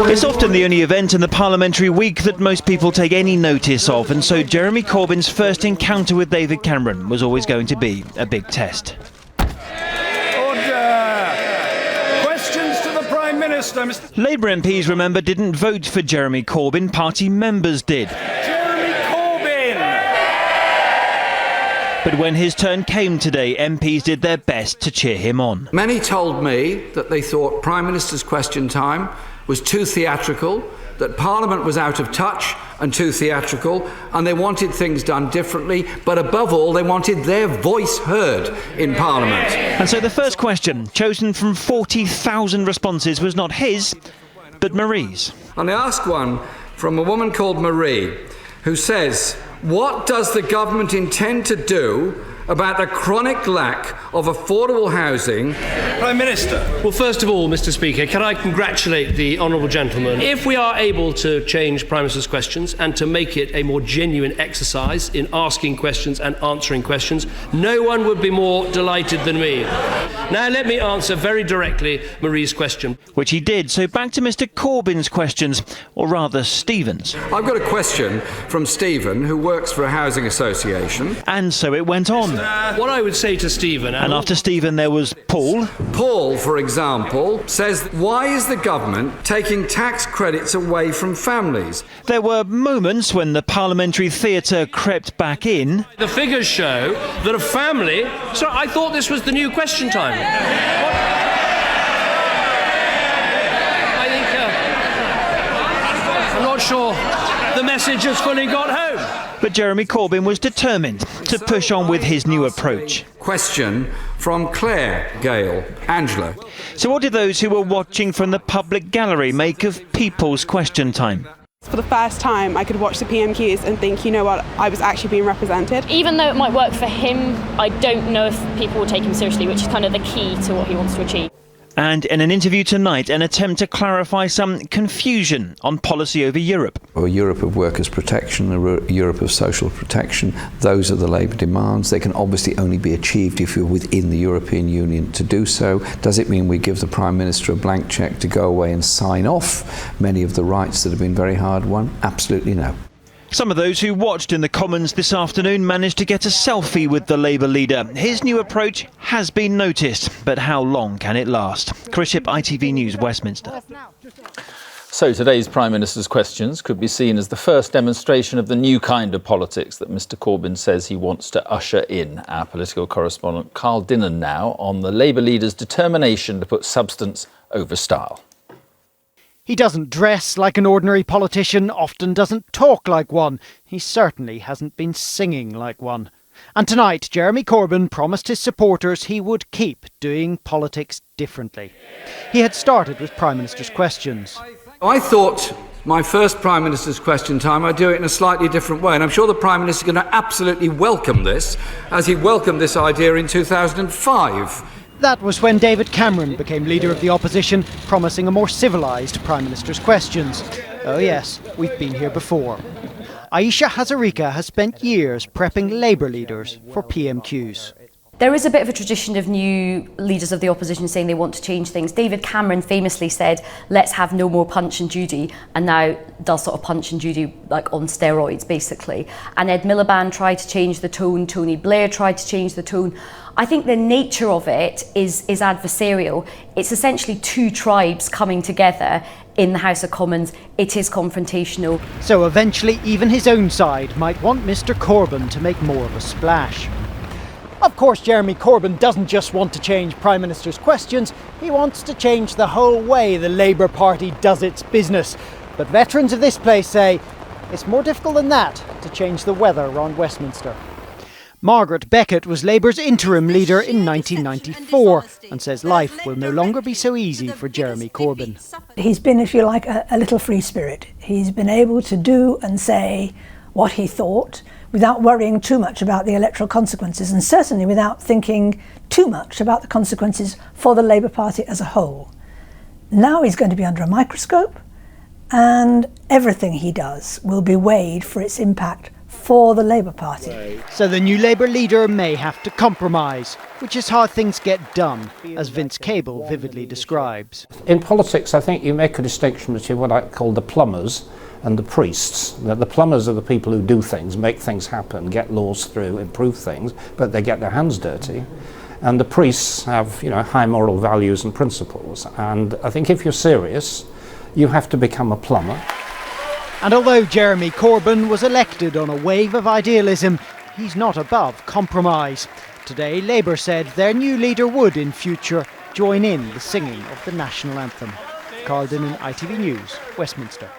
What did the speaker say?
It's often the only event in the parliamentary week that most people take any notice of, and so Jeremy Corbyn's first encounter with David Cameron was always going to be a big test. Labour MPs, remember, didn't vote for Jeremy Corbyn, party members did. Jeremy Corbyn! But when his turn came today, MPs did their best to cheer him on. Many told me that they thought Prime Minister's question time was too theatrical, that Parliament was out of touch and too theatrical, and they wanted things done differently, but above all, they wanted their voice heard in Parliament. And so the first question, chosen from 40,000 responses, was not his, but Marie's. And I asked one from a woman called Marie, who says, what does the government intend to do about the chronic lack of affordable housing? Prime Minister. Well, first of all, Mr. Speaker, can I congratulate the honourable gentleman. If we are able to change Prime Minister's questions and to make it a more genuine exercise in asking questions and answering questions, no one would be more delighted than me. Now let me answer very directly Marie's question. Which he did, so back to Mr. Corbyn's questions, or rather Stephen's. I've got a question from Stephen, who works for a housing association. And so it went on. What I would say to Stephen... And after Stephen there was Paul. Paul, for example, says, why is the government taking tax credits away from families? There were moments when the parliamentary theatre crept back in. The figures show that a family... Sorry, I thought this was the new question time. I'm not sure the message has fully got home. But Jeremy Corbyn was determined to push on with his new approach. Question from Claire Gale. Angela. So what did those who were watching from the public gallery make of People's Question Time? For the first time, I could watch the PMQs and think, you know what, I was actually being represented. Even though it might work for him, I don't know if people will take him seriously, which is kind of the key to what he wants to achieve. And in an interview tonight, an attempt to clarify some confusion on policy over Europe. A Europe of workers' protection, a Europe of social protection, those are the Labour demands. They can obviously only be achieved if you're within the European Union to do so. Does it mean we give the Prime Minister a blank cheque to go away and sign off many of the rights that have been very hard won? Absolutely no. Some of those who watched in the Commons this afternoon managed to get a selfie with the Labour leader. His new approach has been noticed, but how long can it last? Chris Ship, ITV News, Westminster. So today's Prime Minister's questions could be seen as the first demonstration of the new kind of politics that Mr Corbyn says he wants to usher in. Our political correspondent Carl Dinnan now on the Labour leader's determination to put substance over style. He doesn't dress like an ordinary politician, often doesn't talk like one. He certainly hasn't been singing like one. And tonight, Jeremy Corbyn promised his supporters he would keep doing politics differently. He had started with Prime Minister's questions. I thought my first Prime Minister's question time, I'd do it in a slightly different way. And I'm sure the Prime Minister is going to absolutely welcome this, as he welcomed this idea in 2005. That was when David Cameron became leader of the opposition, promising a more civilised Prime Minister's questions. Oh yes, we've been here before. Aisha Hazarika has spent years prepping Labour leaders for PMQs. There is a bit of a tradition of new leaders of the opposition saying they want to change things. David Cameron famously said, let's have no more Punch and Judy, and now does sort of Punch and Judy like on steroids, basically. And Ed Miliband tried to change the tone, Tony Blair tried to change the tone. I think the nature of it is adversarial. It's essentially two tribes coming together in the House of Commons. It is confrontational. So eventually even his own side might want Mr Corbyn to make more of a splash. Of course, Jeremy Corbyn doesn't just want to change Prime Minister's questions, he wants to change the whole way the Labour Party does its business. But veterans of this place say it's more difficult than that to change the weather around Westminster. Margaret Beckett was Labour's interim leader in 1994 and says life will no longer be so easy for Jeremy Corbyn. He's been, if you like, a little free spirit. He's been able to do and say what he thought without worrying too much about the electoral consequences, and certainly without thinking too much about the consequences for the Labour Party as a whole. Now he's going to be under a microscope, and everything he does will be weighed for its impact for the Labour Party. So the new Labour leader may have to compromise, which is how things get done, as Vince Cable vividly describes. In politics, I think you make a distinction between what I call the plumbers and the priests. The plumbers are the people who do things, make things happen, get laws through, improve things, but they get their hands dirty. And the priests have, high moral values and principles. And I think if you're serious, you have to become a plumber. And although Jeremy Corbyn was elected on a wave of idealism, he's not above compromise. Today, Labour said their new leader would, in future, join in the singing of the national anthem. Carl Dinnan, ITV News, Westminster.